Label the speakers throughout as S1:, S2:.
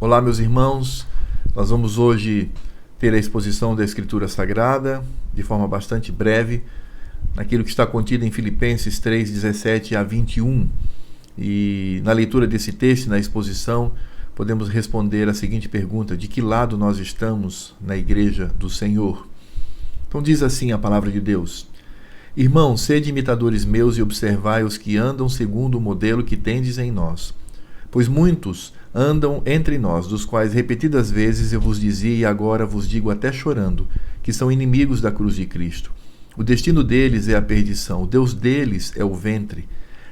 S1: Olá, meus irmãos. Nós vamos hoje ter a exposição da Escritura Sagrada de forma bastante breve, naquilo que está contido em Filipenses 3, 17 a 21. E na leitura desse texto, na exposição, podemos responder a seguinte pergunta: de que lado nós estamos na igreja do Senhor? Então diz assim a palavra de Deus: Irmãos, sede imitadores meus e observai os que andam segundo o modelo que tendes em nós. Pois muitos andam entre nós, dos quais repetidas vezes eu vos dizia e agora vos digo até chorando, que são inimigos da cruz de Cristo. O destino deles é a perdição, o Deus deles é o ventre,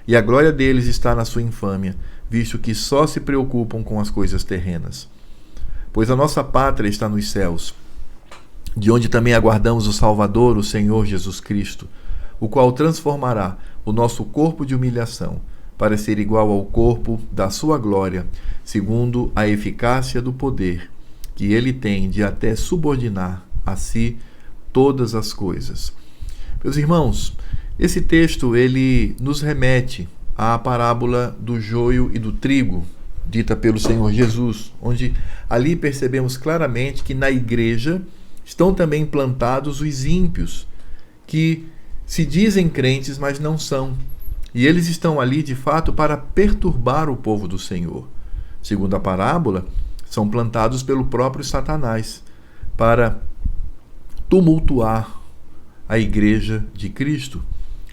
S1: e a glória deles está na sua infâmia, visto que só se preocupam com as coisas terrenas. Pois a nossa pátria está nos céus, de onde também aguardamos o Salvador, o Senhor Jesus Cristo, o qual transformará o nosso corpo de humilhação para ser igual ao corpo da sua glória, segundo a eficácia do poder que ele tem de até subordinar a si todas as coisas. Meus irmãos, esse texto ele nos remete à parábola do joio e do trigo, dita pelo Senhor Jesus, onde ali percebemos claramente que na igreja estão também plantados os ímpios, que se dizem crentes, mas não são. E eles estão ali, de fato, para perturbar o povo do Senhor. Segundo a parábola, são plantados pelo próprio Satanás para tumultuar a igreja de Cristo.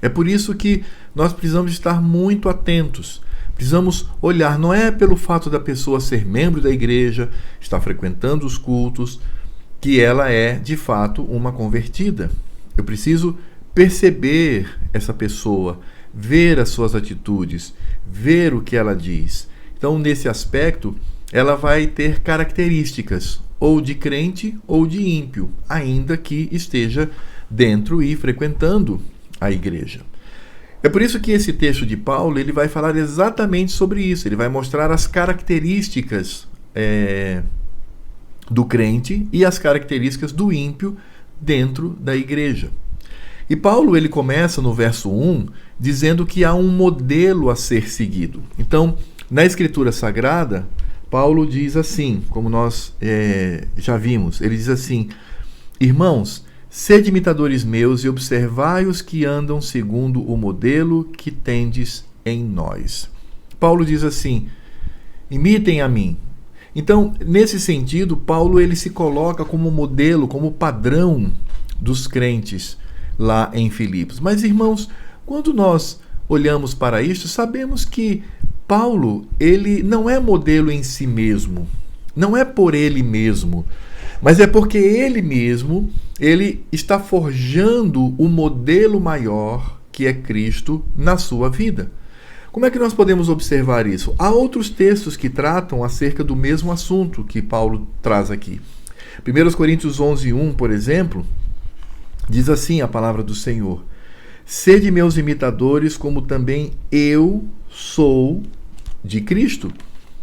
S1: É por isso que nós precisamos estar muito atentos. Precisamos olhar, não é pelo fato da pessoa ser membro da igreja, estar frequentando os cultos, que ela é, de fato, uma convertida. Eu preciso perceber essa pessoa, ver as suas atitudes, ver o que ela diz. Então, nesse aspecto, ela vai ter características ou de crente ou de ímpio, ainda que esteja dentro e frequentando a igreja. É por isso que esse texto de Paulo ele vai falar exatamente sobre isso. Ele vai mostrar as características do crente e as características do ímpio dentro da igreja. E Paulo ele começa no verso 1 dizendo que há um modelo a ser seguido. Então, na Escritura Sagrada, Paulo diz assim, como nós já vimos, ele diz assim: Irmãos, sede imitadores meus e observai os que andam segundo o modelo que tendes em nós. Paulo diz assim: imitem a mim. Então, nesse sentido, Paulo ele se coloca como modelo, como padrão dos crentes lá em Filipos. Mas, irmãos, quando nós olhamos para isso, sabemos que Paulo, ele não é modelo em si mesmo, não é por ele mesmo, mas é porque ele mesmo, ele está forjando o modelo maior que é Cristo na sua vida. Como é que nós podemos observar isso? Há outros textos que tratam acerca do mesmo assunto que Paulo traz aqui. 1 Coríntios 11:1, por exemplo, diz assim a palavra do Senhor: Sede meus imitadores, como também eu sou de Cristo.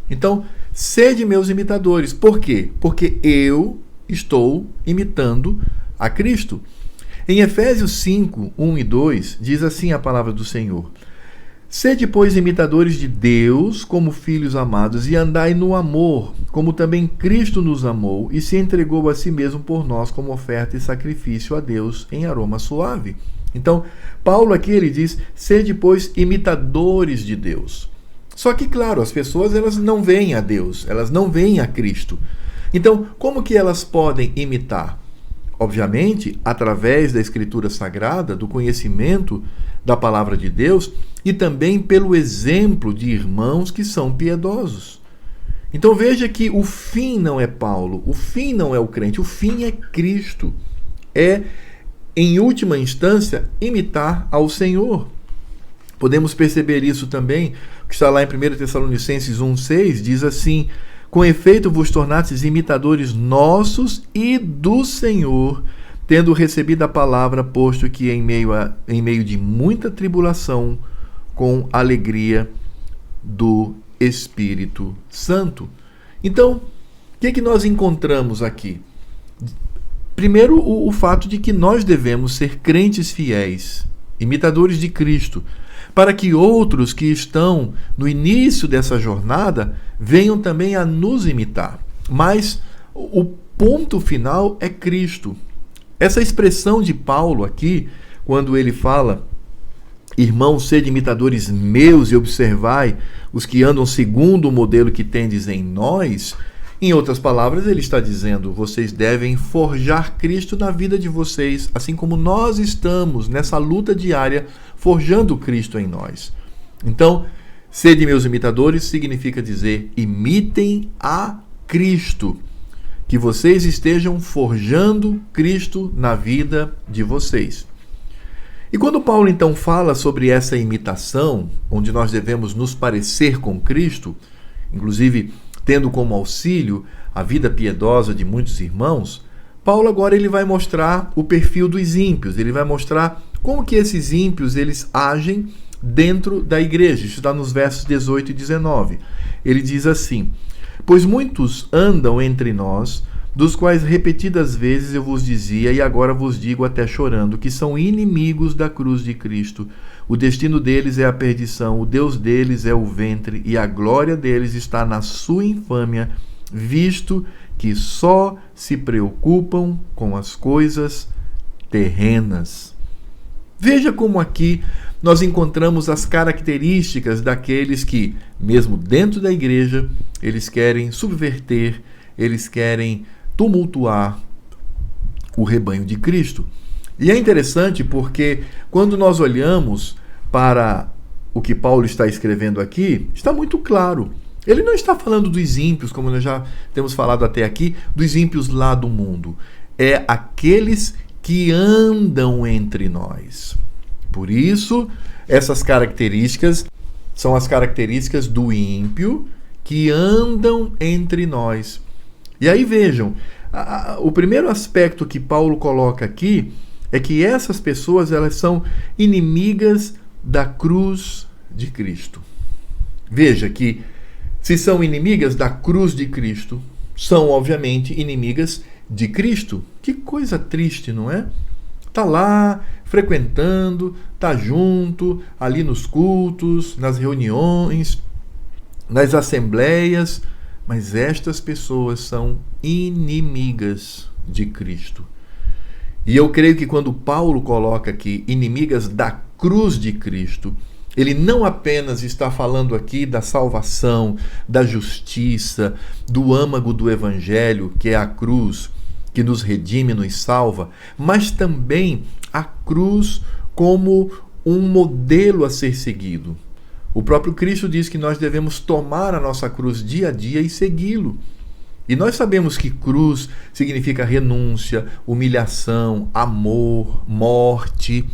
S1: Então, sede meus imitadores. Por quê? Porque eu estou imitando a Cristo. Em Efésios 5, 1 e 2, diz assim a palavra do Senhor: Sede, pois, imitadores de Deus, como filhos amados, e andai no amor, como também Cristo nos amou e se entregou a si mesmo por nós como oferta e sacrifício a Deus em aroma suave. Então, Paulo aqui ele diz: sede, pois, imitadores de Deus. Só que, claro, as pessoas elas não veem a Deus, elas não veem a Cristo. Então, como que elas podem imitar? Obviamente, através da Escritura Sagrada, do conhecimento da Palavra de Deus e também pelo exemplo de irmãos que são piedosos. Então veja que o fim não é Paulo, o fim não é o crente, o fim é Cristo. É, em última instância, imitar ao Senhor. Podemos perceber isso também, que está lá em 1 Tessalonicenses 1,6, diz assim: Com efeito vos tornastes imitadores nossos e do Senhor, tendo recebido a palavra, posto que em meio de muita tribulação, com alegria do Espírito Santo. Então, o que nós encontramos aqui? Primeiro, o fato de que nós devemos ser crentes fiéis, imitadores de Cristo. para que outros que estão no início dessa jornada venham também a nos imitar. Mas o ponto final é Cristo. Essa expressão de Paulo aqui, quando ele fala: irmãos, sede imitadores meus e observai os que andam segundo o modelo que tendes em nós. Em outras palavras, ele está dizendo: vocês devem forjar Cristo na vida de vocês, assim como nós estamos nessa luta diária forjando Cristo em nós. Então, sede meus imitadores significa dizer: imitem a Cristo. Que vocês estejam forjando Cristo na vida de vocês. E quando Paulo então fala sobre essa imitação, onde nós devemos nos parecer com Cristo, inclusive tendo como auxílio a vida piedosa de muitos irmãos, Paulo agora ele vai mostrar o perfil dos ímpios, ele vai mostrar como que esses ímpios eles agem dentro da igreja. Isso está nos versos 18 e 19. Ele diz assim: pois muitos andam entre nós, dos quais repetidas vezes eu vos dizia, e agora vos digo até chorando, que são inimigos da cruz de Cristo. O destino deles é a perdição, o Deus deles é o ventre, e a glória deles está na sua infâmia, visto que só se preocupam com as coisas terrenas. Veja como aqui nós encontramos as características daqueles que, mesmo dentro da igreja, eles querem subverter, eles querem tumultuar o rebanho de Cristo. E é interessante porque quando nós olhamos para o que Paulo está escrevendo aqui, está muito claro. Ele não está falando dos ímpios, como nós já temos falado até aqui, dos ímpios lá do mundo. É aqueles que andam entre nós. Por isso, essas características são as características do ímpio que andam entre nós. E aí vejam, o primeiro aspecto que Paulo coloca aqui é que essas pessoas elas são inimigas da cruz de Cristo. Veja que se são inimigas da cruz de Cristo, são obviamente inimigas de Cristo. Que coisa triste, não é? Está lá frequentando, está junto, ali nos cultos, nas reuniões, nas assembleias, mas estas pessoas são inimigas de Cristo. E eu creio que quando Paulo coloca aqui inimigas da cruz de Cristo, ele não apenas está falando aqui da salvação, da justiça, do âmago do evangelho, que é a cruz, que nos redime e nos salva, mas também a cruz como um modelo a ser seguido. O próprio Cristo diz que nós devemos tomar a nossa cruz dia a dia e segui-lo. E nós sabemos que cruz significa renúncia, humilhação, amor, morte.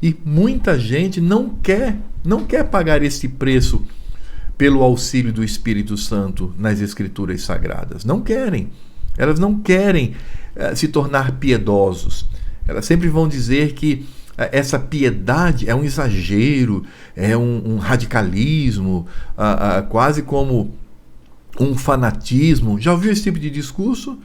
S1: E muita gente não quer pagar esse preço pelo auxílio do Espírito Santo nas Escrituras Sagradas. Não querem. Elas não querem se tornar piedosos. Elas sempre vão dizer que essa piedade é um exagero, é um radicalismo, quase como um fanatismo. Já ouviu esse tipo de discurso?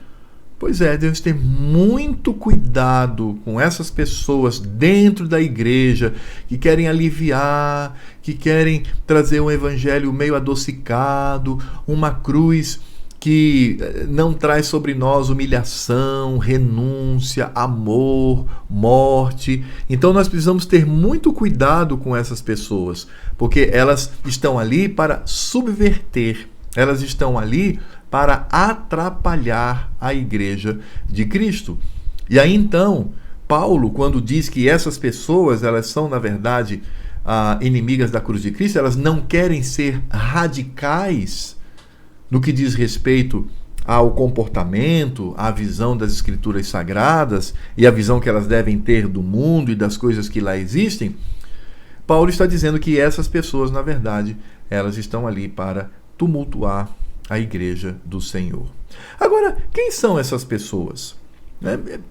S1: Pois é, devemos ter muito cuidado com essas pessoas dentro da igreja que querem aliviar, que querem trazer um evangelho meio adocicado, uma cruz que não traz sobre nós humilhação, renúncia, amor, morte. Então nós precisamos ter muito cuidado com essas pessoas, porque elas estão ali para subverter, elas estão ali para atrapalhar a igreja de Cristo. E aí então, Paulo, quando diz que essas pessoas, elas são na verdade inimigas da cruz de Cristo, elas não querem ser radicais no que diz respeito ao comportamento, à visão das Escrituras Sagradas e a visão que elas devem ter do mundo e das coisas que lá existem, Paulo está dizendo que essas pessoas, na verdade, elas estão ali para tumultuar a igreja do Senhor. Agora, quem são essas pessoas?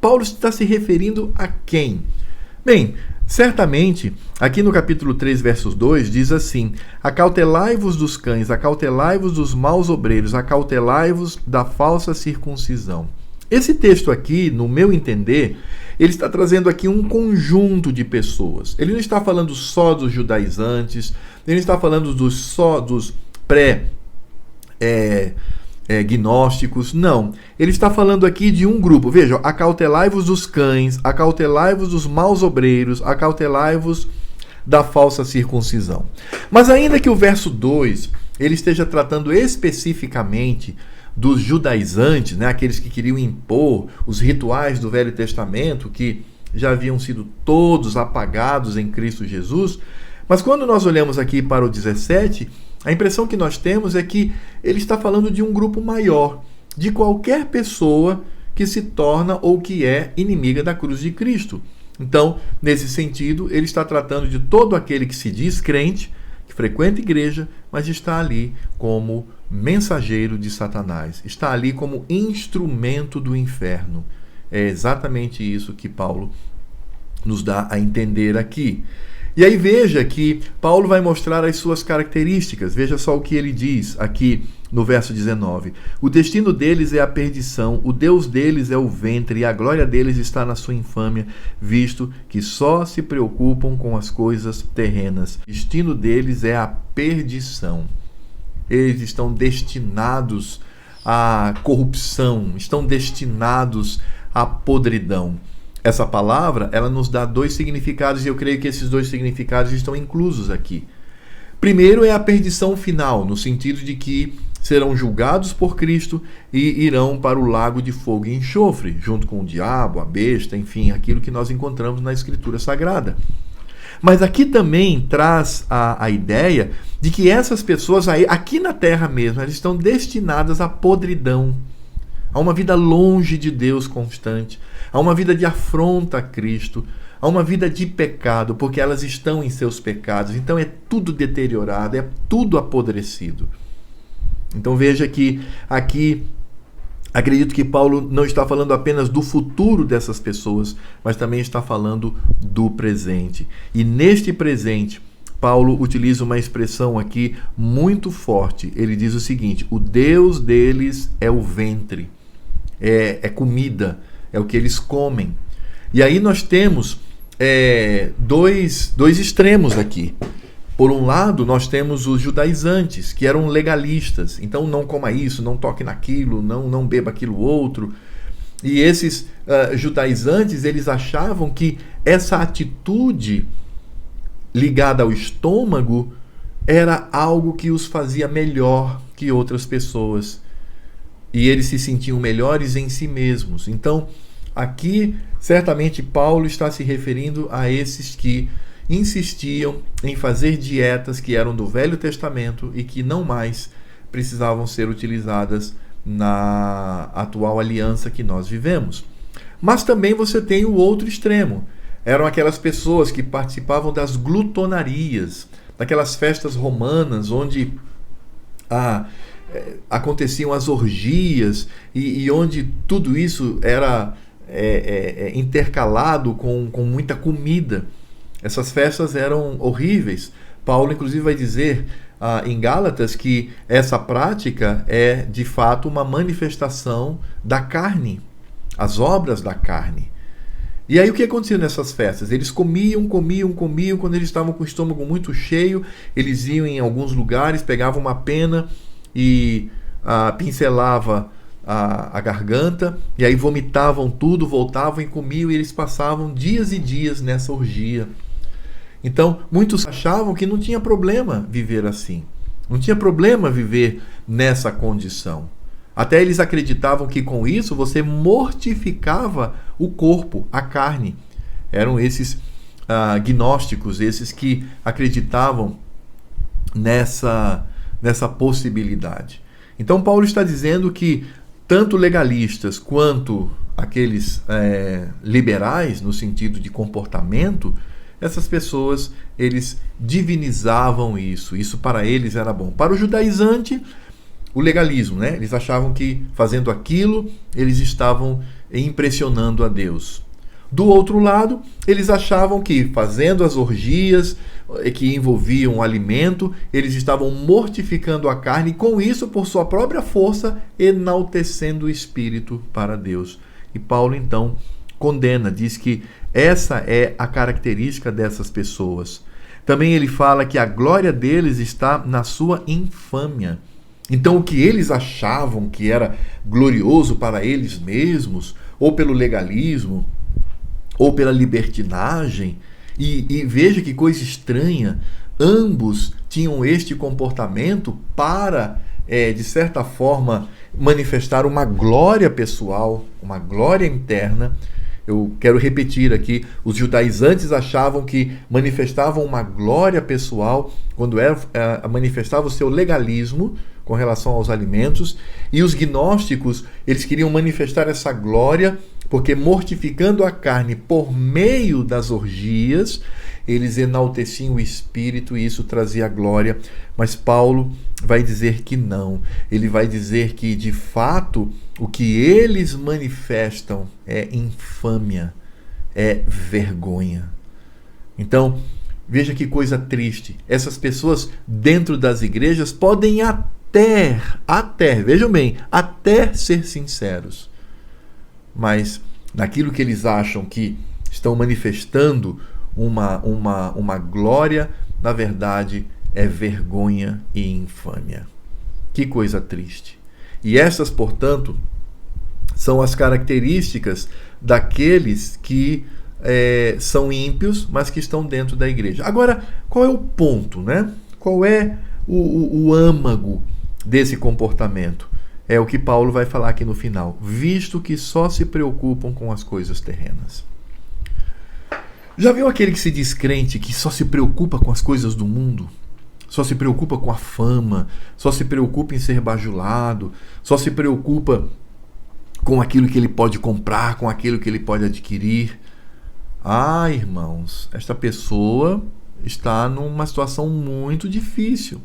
S1: Paulo está se referindo a quem? Bem, certamente, aqui no capítulo 3, versos 2, diz assim: acautelai-vos dos cães, acautelai-vos dos maus obreiros, acautelai-vos da falsa circuncisão. Esse texto aqui, no meu entender, ele está trazendo aqui um conjunto de pessoas. Ele não está falando só dos judaizantes, ele não está falando só dos gnósticos, não. Ele está falando aqui de um grupo. Vejam, acautelai-vos dos cães, acautelai-vos dos maus obreiros, acautelai-vos da falsa circuncisão. Mas ainda que o verso 2 ele esteja tratando especificamente dos judaizantes, né, aqueles que queriam impor os rituais do Velho Testamento, que já haviam sido todos apagados em Cristo Jesus, mas quando nós olhamos aqui para o 17, a impressão que nós temos é que ele está falando de um grupo maior, de qualquer pessoa que se torna ou que é inimiga da cruz de Cristo. Então, nesse sentido, ele está tratando de todo aquele que se diz crente, que frequenta a igreja, mas está ali como mensageiro de Satanás, está ali como instrumento do inferno. É exatamente isso que Paulo nos dá a entender aqui. E aí veja que Paulo vai mostrar as suas características. Veja só o que ele diz aqui no verso 19. O destino deles é a perdição, o Deus deles é o ventre, e a glória deles está na sua infâmia, visto que só se preocupam com as coisas terrenas. O destino deles é a perdição. Eles estão destinados à corrupção, estão destinados à podridão. Essa palavra, ela nos dá dois significados, e eu creio que esses dois significados estão inclusos aqui. Primeiro é a perdição final, no sentido de que serão julgados por Cristo e irão para o lago de fogo e enxofre, junto com o diabo, a besta, enfim, aquilo que nós encontramos na Escritura Sagrada. Mas aqui também traz a ideia de que essas pessoas, aqui na terra mesmo, elas estão destinadas à podridão, a uma vida longe de Deus constante, a uma vida de afronta a Cristo, a uma vida de pecado, porque elas estão em seus pecados. Então é tudo deteriorado, é tudo apodrecido. Então veja que aqui, acredito que Paulo não está falando apenas do futuro dessas pessoas, mas também está falando do presente. E neste presente, Paulo utiliza uma expressão aqui muito forte. Ele diz o seguinte: o Deus deles é o ventre, é comida, é o que eles comem. E aí nós temos dois extremos aqui. Por um lado, nós temos os judaizantes, que eram legalistas. Então, não coma isso, não toque naquilo, não beba aquilo outro. E esses judaizantes, eles achavam que essa atitude ligada ao estômago era algo que os fazia melhor que outras pessoas. E eles se sentiam melhores em si mesmos. Então, aqui, certamente, Paulo está se referindo a esses que insistiam em fazer dietas que eram do Velho Testamento e que não mais precisavam ser utilizadas na atual aliança que nós vivemos. Mas também você tem o outro extremo. Eram aquelas pessoas que participavam das glutonarias, daquelas festas romanas onde aconteciam as orgias e onde tudo isso era intercalado com muita comida. Essas festas eram horríveis. Paulo, inclusive, vai dizer em Gálatas que essa prática é, de fato, uma manifestação da carne, as obras da carne. E aí o que acontecia nessas festas? Eles comiam. Quando eles estavam com o estômago muito cheio, eles iam em alguns lugares, pegavam uma pena e pincelava a garganta, e aí vomitavam tudo, voltavam e comiam, e eles passavam dias e dias nessa orgia. Então, muitos achavam que não tinha problema viver assim. Não tinha problema viver nessa condição. Até eles acreditavam que com isso você mortificava o corpo, a carne. Eram esses gnósticos, esses que acreditavam nessa possibilidade. Então, Paulo está dizendo que tanto legalistas quanto aqueles liberais, no sentido de comportamento, essas pessoas, eles divinizavam isso. Isso para eles era bom. Para o judaizante, o legalismo, né? Eles achavam que fazendo aquilo, eles estavam impressionando a Deus. Do outro lado, eles achavam que fazendo as orgias que envolviam o alimento, eles estavam mortificando a carne e com isso, por sua própria força, enaltecendo o espírito para Deus. E Paulo então condena, diz que essa é a característica dessas pessoas. Também ele fala que a glória deles está na sua infâmia. Então o que eles achavam que era glorioso para eles mesmos, ou pelo legalismo, ou pela libertinagem, e veja que coisa estranha, ambos tinham este comportamento para, de certa forma, manifestar uma glória pessoal, uma glória interna. Eu quero repetir aqui, os judaizantes achavam que manifestavam uma glória pessoal quando manifestava o seu legalismo com relação aos alimentos, e os gnósticos, eles queriam manifestar essa glória porque mortificando a carne por meio das orgias, eles enalteciam o espírito e isso trazia glória. Mas Paulo vai dizer que não. Ele vai dizer que, de fato, o que eles manifestam é infâmia, é vergonha. Então, veja que coisa triste. Essas pessoas dentro das igrejas podem até, vejam bem, até ser sinceros. Mas naquilo que eles acham que estão manifestando uma glória, na verdade é vergonha e infâmia. Que coisa triste. E essas, portanto, são as características daqueles que são ímpios, mas que estão dentro da igreja. Agora, qual é o ponto, né? Qual é o âmago desse comportamento? É o que Paulo vai falar aqui no final. Visto que só se preocupam com as coisas terrenas. Já viu aquele que se diz crente, que só se preocupa com as coisas do mundo? Só se preocupa com a fama, só se preocupa em ser bajulado, só se preocupa com aquilo que ele pode comprar, com aquilo que ele pode adquirir. Ah, irmãos, esta pessoa está numa situação muito difícil.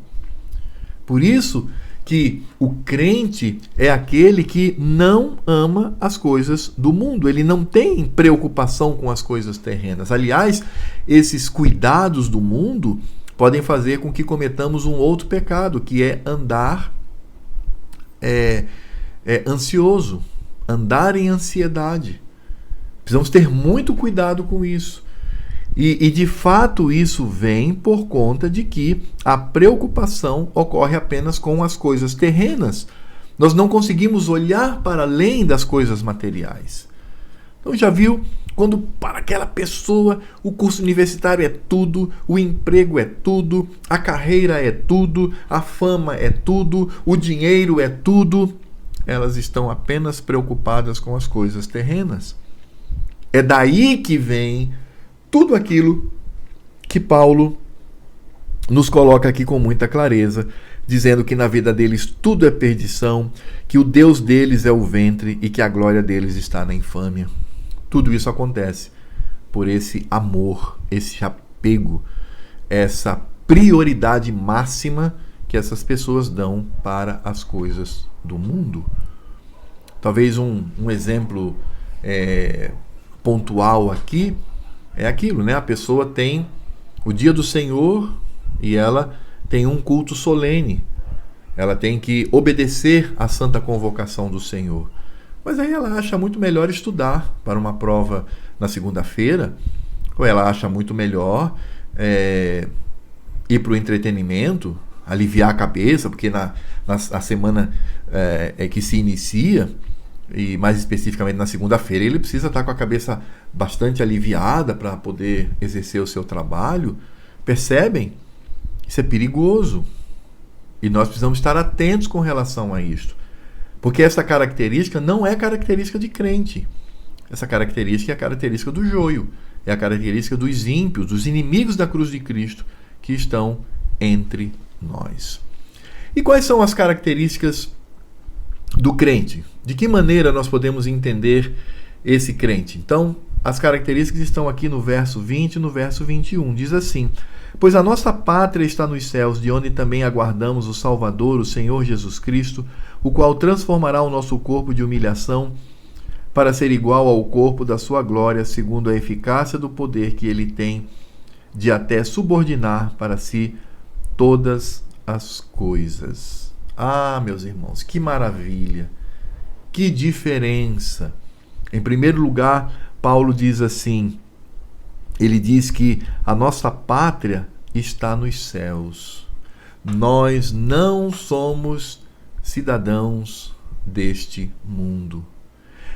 S1: Por isso que o crente é aquele que não ama as coisas do mundo. Ele não tem preocupação com as coisas terrenas. Aliás, esses cuidados do mundo podem fazer com que cometamos um outro pecado, que é andar ansioso, andar em ansiedade. Precisamos ter muito cuidado com isso. E de fato isso vem por conta de que a preocupação ocorre apenas com as coisas terrenas. Nós não conseguimos olhar para além das coisas materiais. Então já viu, quando para aquela pessoa o curso universitário é tudo, o emprego é tudo, a carreira é tudo, a fama é tudo, o dinheiro é tudo, elas estão apenas preocupadas com as coisas terrenas. É daí que vem tudo aquilo que Paulo nos coloca aqui com muita clareza, dizendo que na vida deles tudo é perdição, que o Deus deles é o ventre e que a glória deles está na infâmia. Tudo isso acontece por esse amor, esse apego, essa prioridade máxima que essas pessoas dão para as coisas do mundo. Talvez um exemplo pontual aqui é aquilo, né? A pessoa tem o dia do Senhor e ela tem um culto solene. Ela tem que obedecer à santa convocação do Senhor. Mas aí ela acha muito melhor estudar para uma prova na segunda-feira, ou ela acha muito melhor ir para o entretenimento, aliviar a cabeça, porque na semana que se inicia, e mais especificamente na segunda-feira, ele precisa estar com a cabeça bastante aliviada para poder exercer o seu trabalho. Percebem? Isso é perigoso. E nós precisamos estar atentos com relação a isto. Porque essa característica não é característica de crente. Essa característica é a característica do joio. É a característica dos ímpios, dos inimigos da cruz de Cristo que estão entre nós. E quais são as características do crente? De que maneira nós podemos entender esse crente? Então, as características estão aqui no verso 20 e no verso 21. Diz assim: pois a nossa pátria está nos céus, de onde também aguardamos o Salvador, o Senhor Jesus Cristo, o qual transformará o nosso corpo de humilhação para ser igual ao corpo da sua glória, segundo a eficácia do poder que ele tem de até subordinar para si todas as coisas. Ah, meus irmãos, que maravilha! Que diferença! Em primeiro lugar, Paulo diz assim, ele diz que a nossa pátria está nos céus. Nós não somos cidadãos deste mundo.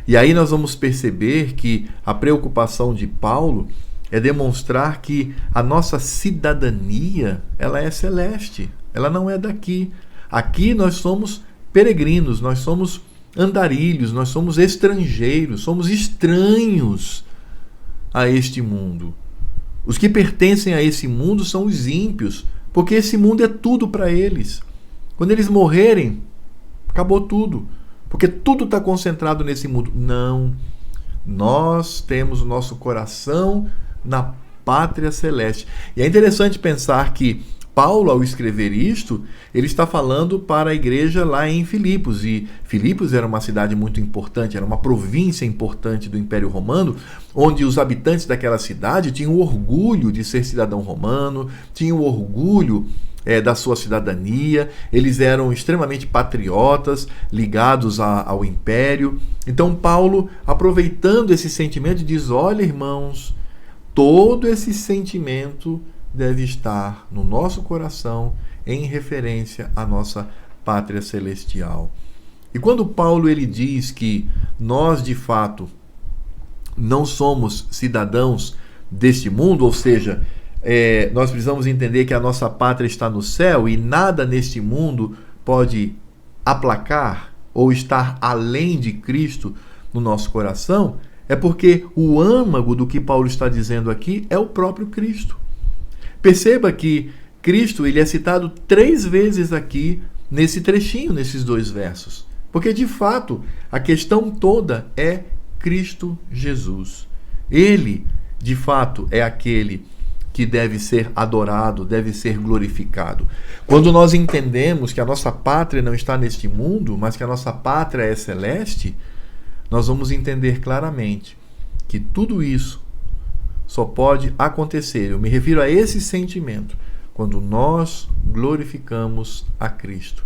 S1: E aí nós vamos perceber que a preocupação de Paulo é demonstrar que a nossa cidadania, ela é celeste, ela não é daqui. Aqui nós somos peregrinos, nós somos andarilhos, nós somos estrangeiros, somos estranhos a este mundo. Os que pertencem a esse mundo são os ímpios, porque esse mundo é tudo para eles. Quando eles morrerem, acabou tudo, porque tudo está concentrado nesse mundo. Não, nós temos o nosso coração na pátria celeste. E é interessante pensar que Paulo, ao escrever isto, ele está falando para a igreja lá em Filipos. E Filipos era uma cidade muito importante, era uma província importante do Império Romano, onde os habitantes daquela cidade tinham orgulho de ser cidadão romano, tinham orgulho da sua cidadania, eles eram extremamente patriotas, ligados ao Império. Então Paulo, aproveitando esse sentimento, diz, olha irmãos, todo esse sentimento deve estar no nosso coração em referência à nossa pátria celestial. E quando Paulo ele diz que nós de fato não somos cidadãos deste mundo, ou seja, nós precisamos entender que a nossa pátria está no céu e nada neste mundo pode aplacar ou estar além de Cristo no nosso coração, é porque o âmago do que Paulo está dizendo aqui é o próprio Cristo. Perceba que Cristo ele é citado 3 vezes aqui nesse trechinho, nesses 2 versos. Porque, de fato, a questão toda é Cristo Jesus. Ele, de fato, é aquele que deve ser adorado, deve ser glorificado. Quando nós entendemos que a nossa pátria não está neste mundo, mas que a nossa pátria é celeste, nós vamos entender claramente que tudo isso só pode acontecer, eu me refiro a esse sentimento, quando nós glorificamos a Cristo.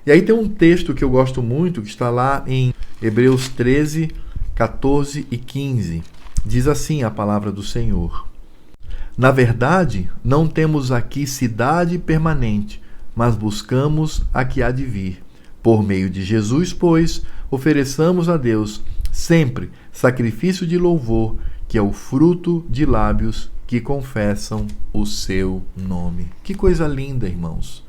S1: E aí tem um texto que eu gosto muito, que está lá em Hebreus 13, 14 e 15. Diz assim a palavra do Senhor. Na verdade, não temos aqui cidade permanente, mas buscamos a que há de vir. Por meio de Jesus, pois, ofereçamos a Deus sempre sacrifício de louvor, que é o fruto de lábios que confessam o seu nome. Que coisa linda, irmãos.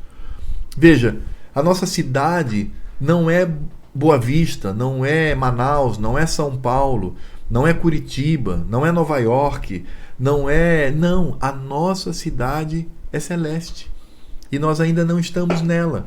S1: Veja, a nossa cidade não é Boa Vista, não é Manaus, não é São Paulo, não é Curitiba, não é Nova York, não, a nossa cidade é celeste. E nós ainda não estamos nela.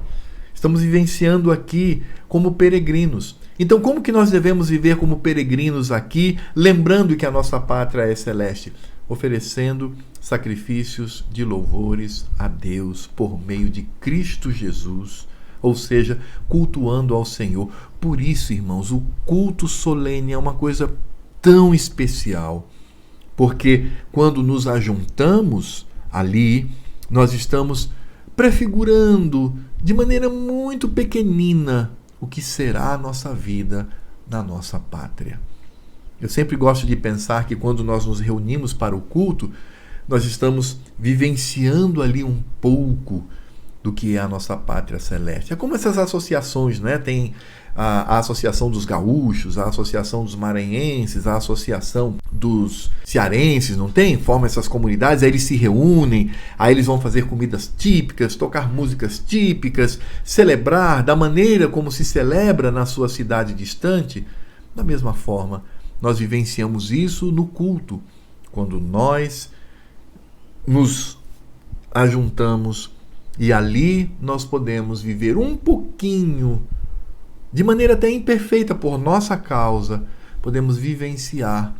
S1: Estamos vivenciando aqui como peregrinos. Então, como que nós devemos viver como peregrinos aqui, lembrando que a nossa pátria é celeste? Oferecendo sacrifícios de louvores a Deus por meio de Cristo Jesus, ou seja, cultuando ao Senhor. Por isso, irmãos, o culto solene é uma coisa tão especial, porque quando nos ajuntamos ali, nós estamos prefigurando de maneira muito pequenina o que será a nossa vida na nossa pátria. Eu sempre gosto de pensar que quando nós nos reunimos para o culto, nós estamos vivenciando ali um pouco do que é a nossa pátria celeste. É como essas associações, né? Tem a Associação dos Gaúchos, a Associação dos Maranhenses, a Associação dos Cearenses, não tem? Formam essas comunidades, aí eles se reúnem, aí eles vão fazer comidas típicas, tocar músicas típicas, celebrar da maneira como se celebra na sua cidade distante. Da mesma forma, nós vivenciamos isso no culto, quando nós nos ajuntamos e ali nós podemos viver um pouquinho, de maneira até imperfeita por nossa causa, podemos vivenciar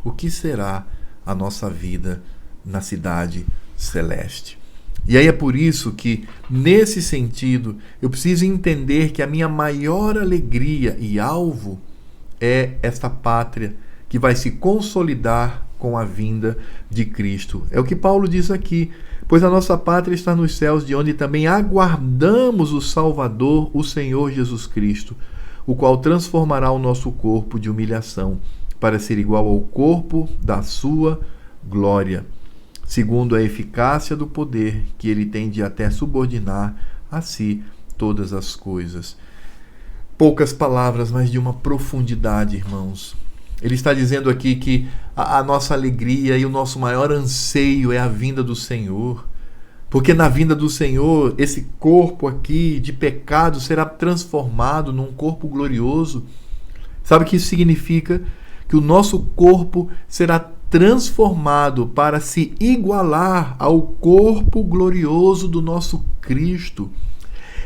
S1: o que será a nossa vida na cidade celeste. E aí é por isso que, nesse sentido, eu preciso entender que a minha maior alegria e alvo é esta pátria que vai se consolidar com a vinda de Cristo. É o que Paulo diz aqui. Pois a nossa pátria está nos céus, de onde também aguardamos o Salvador, o Senhor Jesus Cristo, o qual transformará o nosso corpo de humilhação para ser igual ao corpo da sua glória, segundo a eficácia do poder que ele tem de até subordinar a si todas as coisas. Poucas palavras, mas de uma profundidade, irmãos. Ele está dizendo aqui que a nossa alegria e o nosso maior anseio é a vinda do Senhor. Porque na vinda do Senhor, esse corpo aqui de pecado será transformado num corpo glorioso. Sabe o que isso significa? Que o nosso corpo será transformado para se igualar ao corpo glorioso do nosso Cristo.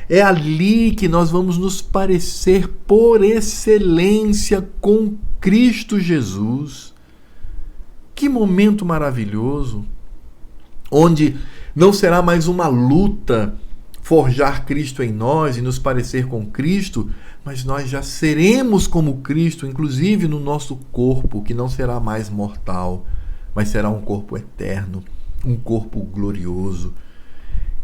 S1: É ali que nós vamos nos parecer por excelência com Cristo Jesus. Que momento maravilhoso, onde não será mais uma luta forjar Cristo em nós e nos parecer com Cristo, mas nós já seremos como Cristo, inclusive no nosso corpo, que não será mais mortal, mas será um corpo eterno, um corpo glorioso.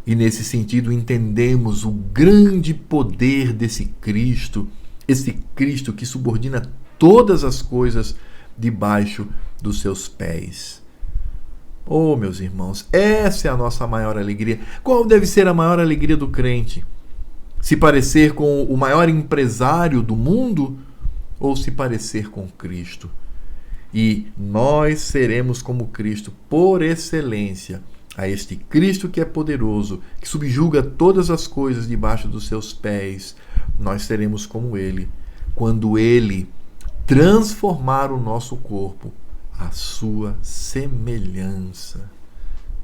S1: E nesse sentido entendemos o grande poder desse Cristo, esse Cristo que subordina todas as coisas debaixo dos seus pés. Oh, meus irmãos, essa é a nossa maior alegria. Qual deve ser a maior alegria do crente? Se parecer com o maior empresário do mundo ou se parecer com Cristo? E nós seremos como Cristo por excelência, a este Cristo que é poderoso, que subjuga todas as coisas debaixo dos seus pés. Nós seremos como Ele, quando Ele transformar o nosso corpo à sua semelhança.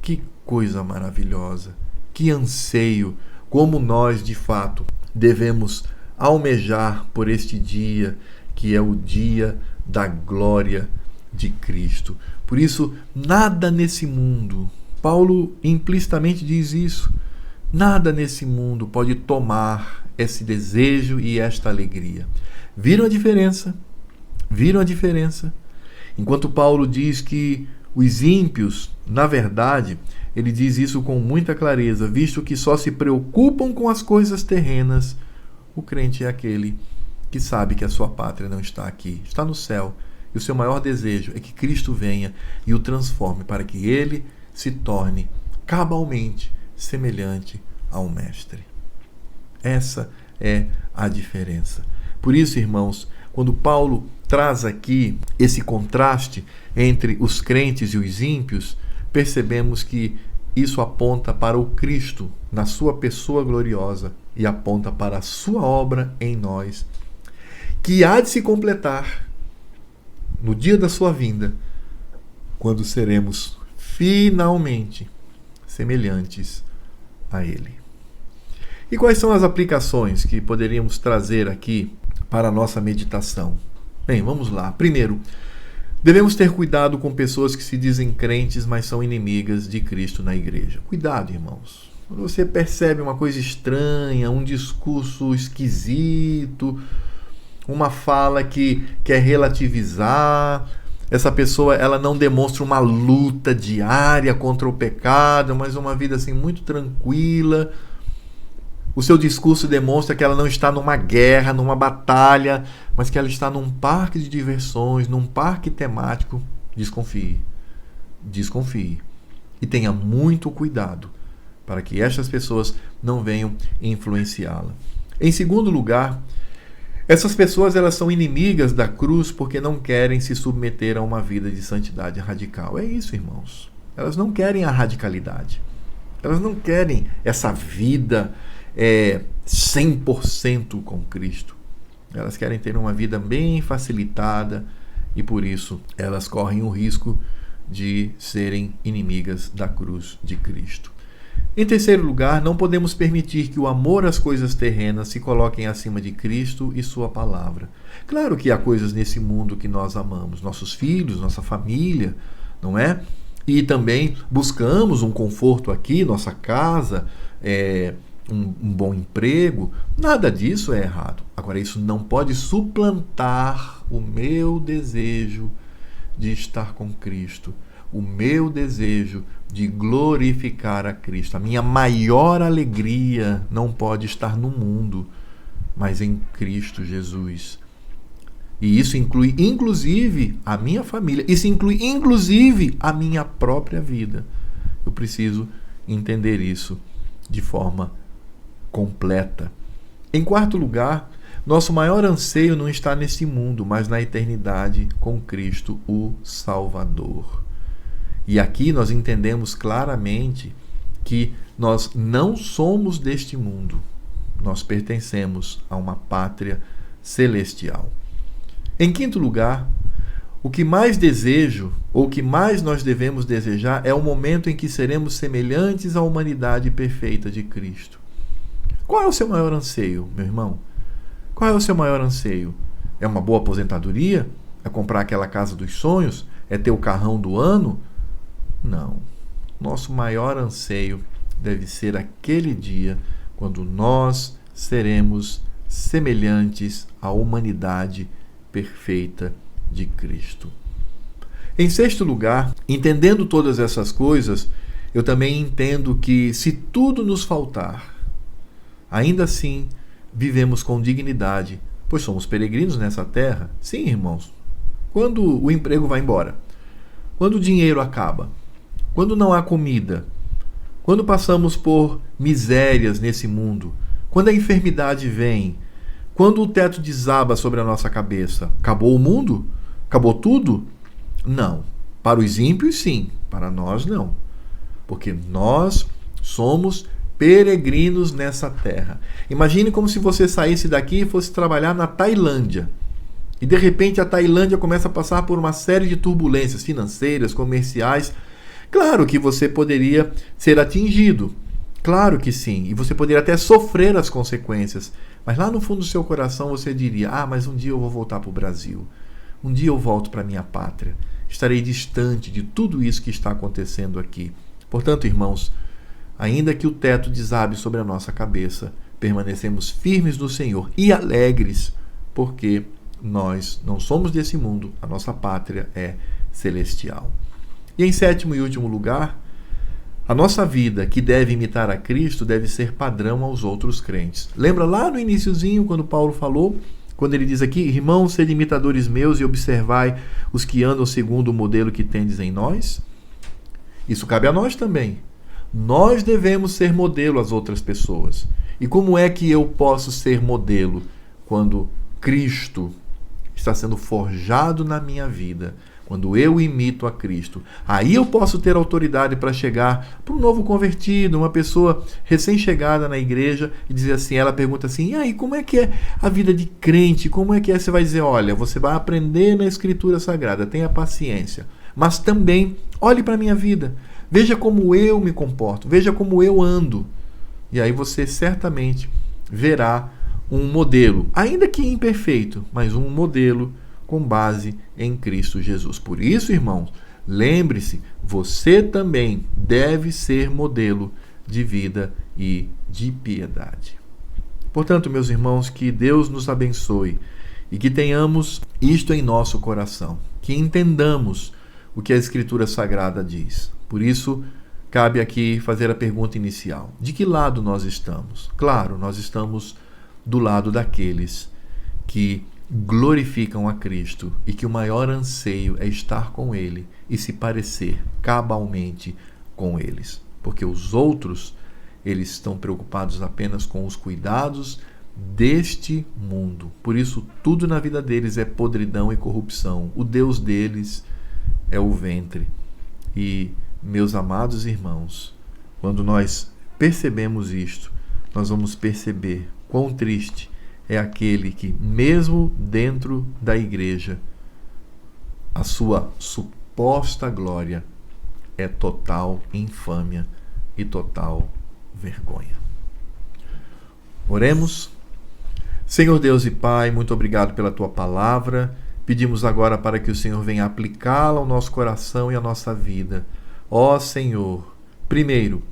S1: Que coisa maravilhosa, que anseio, como nós de fato devemos almejar por este dia, que é o dia da glória de Cristo. Por isso, nada nesse mundo, Paulo implicitamente diz isso, nada nesse mundo pode tomar esse desejo e esta alegria. Viram a diferença? Viram a diferença? Enquanto Paulo diz que os ímpios, na verdade, ele diz isso com muita clareza, visto que só se preocupam com as coisas terrenas, o crente é aquele que sabe que a sua pátria não está aqui, está no céu, e o seu maior desejo é que Cristo venha e o transforme para que ele se torne cabalmente semelhante ao Mestre. Essa é a diferença. Por isso, irmãos, quando Paulo traz aqui esse contraste entre os crentes e os ímpios, percebemos que isso aponta para o Cristo na sua pessoa gloriosa e aponta para a sua obra em nós, que há de se completar no dia da sua vinda, quando seremos finalmente semelhantes a Ele. E quais são as aplicações que poderíamos trazer aqui para a nossa meditação? Bem, vamos lá. Primeiro, devemos ter cuidado com pessoas que se dizem crentes, mas são inimigas de Cristo na igreja. Cuidado, irmãos. Quando você percebe uma coisa estranha, um discurso esquisito, uma fala que quer relativizar, essa pessoa ela não demonstra uma luta diária contra o pecado, mas uma vida assim muito tranquila. O seu discurso demonstra que ela não está numa guerra, numa batalha, mas que ela está num parque de diversões, num parque temático. Desconfie. Desconfie. E tenha muito cuidado para que estas pessoas não venham influenciá-la. Em segundo lugar, essas pessoas elas são inimigas da cruz porque não querem se submeter a uma vida de santidade radical. É isso, irmãos. Elas não querem a radicalidade. Elas não querem essa vida 100% com Cristo. Elas querem ter uma vida bem facilitada e por isso elas correm o risco de serem inimigas da cruz de Cristo. Em terceiro lugar, não podemos permitir que o amor às coisas terrenas se coloquem acima de Cristo e sua palavra. Claro que há coisas nesse mundo que nós amamos, nossos filhos, nossa família, não é? E também buscamos um conforto aqui, nossa casa, um bom emprego, nada disso é errado. Agora, isso não pode suplantar o meu desejo de estar com Cristo, o meu desejo de glorificar a Cristo. A minha maior alegria não pode estar no mundo, mas em Cristo Jesus. E isso inclui, inclusive, a minha família. Isso inclui, inclusive, a minha própria vida. Eu preciso entender isso de forma completa. Em quarto lugar, nosso maior anseio não está nesse mundo, mas na eternidade com Cristo, o Salvador. E aqui nós entendemos claramente que nós não somos deste mundo. Nós pertencemos a uma pátria celestial. Em quinto lugar, o que mais desejo, ou o que mais nós devemos desejar, é o momento em que seremos semelhantes à humanidade perfeita de Cristo. Qual é o seu maior anseio, meu irmão? Qual é o seu maior anseio? É uma boa aposentadoria? É comprar aquela casa dos sonhos? É ter o carrão do ano? Não. Nosso maior anseio deve ser aquele dia quando nós seremos semelhantes à humanidade perfeita de Cristo. Em sexto lugar, entendendo todas essas coisas, eu também entendo que se tudo nos faltar, ainda assim vivemos com dignidade, pois somos peregrinos nessa terra. Sim, irmãos. Quando o emprego vai embora, quando o dinheiro acaba, quando não há comida, quando passamos por misérias nesse mundo, quando a enfermidade vem, quando o teto desaba sobre a nossa cabeça, acabou o mundo? Acabou tudo? Não. Para os ímpios, sim. Para nós, não. Porque nós somos peregrinos nessa terra. Imagine como se você saísse daqui e fosse trabalhar na Tailândia. E de repente a Tailândia começa a passar por uma série de turbulências financeiras, comerciais. Claro que você poderia ser atingido. Claro que sim. E você poderia até sofrer as consequências. Mas lá no fundo do seu coração você diria: mas um dia eu vou voltar para o Brasil. Um dia eu volto para a minha pátria. Estarei distante de tudo isso que está acontecendo aqui. Portanto, irmãos, ainda que o teto desabe sobre a nossa cabeça, permanecemos firmes no Senhor e alegres, porque nós não somos desse mundo, a nossa pátria é celestial. E em sétimo e último lugar, a nossa vida, que deve imitar a Cristo, deve ser padrão aos outros crentes. Lembra lá no iniciozinho, quando Paulo falou, quando ele diz aqui: irmãos, sede imitadores meus e observai os que andam segundo o modelo que tendes em nós? Isso cabe a nós também. Nós devemos ser modelo às outras pessoas. E como é que eu posso ser modelo quando Cristo está sendo forjado na minha vida? Quando eu imito a Cristo, aí eu posso ter autoridade para chegar para um novo convertido, uma pessoa recém-chegada na igreja e dizer assim, ela pergunta assim: e aí, como é que é a vida de crente? Como é que é? Você vai dizer: olha, você vai aprender na Escritura Sagrada, tenha paciência, mas também olhe para a minha vida, veja como eu me comporto, veja como eu ando. E aí você certamente verá um modelo, ainda que imperfeito, mas um modelo com base em Cristo Jesus. Por isso, irmãos, lembre-se, você também deve ser modelo de vida e de piedade. Portanto, meus irmãos, que Deus nos abençoe e que tenhamos isto em nosso coração, que entendamos o que a Escritura Sagrada diz. Por isso, cabe aqui fazer a pergunta inicial: de que lado nós estamos? Claro, nós estamos do lado daqueles que glorificam a Cristo e que o maior anseio é estar com Ele e se parecer cabalmente com eles. Porque os outros, eles estão preocupados apenas com os cuidados deste mundo. Por isso, tudo na vida deles é podridão e corrupção. O Deus deles é o ventre. E, meus amados irmãos, quando nós percebemos isto, nós vamos perceber quão triste é aquele que, mesmo dentro da igreja, a sua suposta glória é total infâmia e total vergonha. Oremos. Senhor Deus e Pai, muito obrigado pela Tua palavra. Pedimos agora para que o Senhor venha aplicá-la ao nosso coração e à nossa vida. Ó Senhor, primeiro,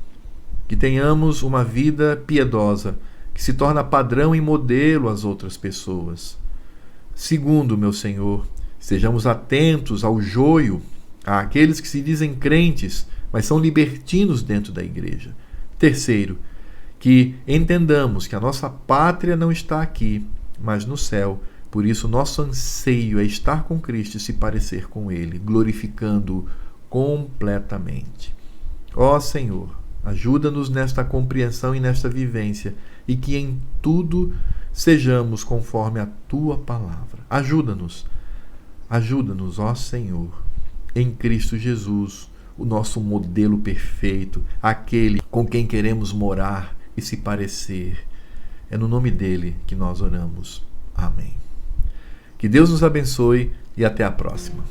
S1: que tenhamos uma vida piedosa, que se torna padrão e modelo às outras pessoas. Segundo, meu Senhor, estejamos atentos ao joio, àqueles que se dizem crentes, mas são libertinos dentro da igreja. Terceiro, que entendamos que a nossa pátria não está aqui, mas no céu. Por isso, nosso anseio é estar com Cristo e se parecer com Ele, glorificando-o completamente. Ó Senhor, ajuda-nos nesta compreensão e nesta vivência, e que em tudo sejamos conforme a Tua palavra. Ajuda-nos, ó Senhor, em Cristo Jesus, o nosso modelo perfeito, aquele com quem queremos morar e se parecer. É no nome dele que nós oramos. Amém. Que Deus nos abençoe e até a próxima.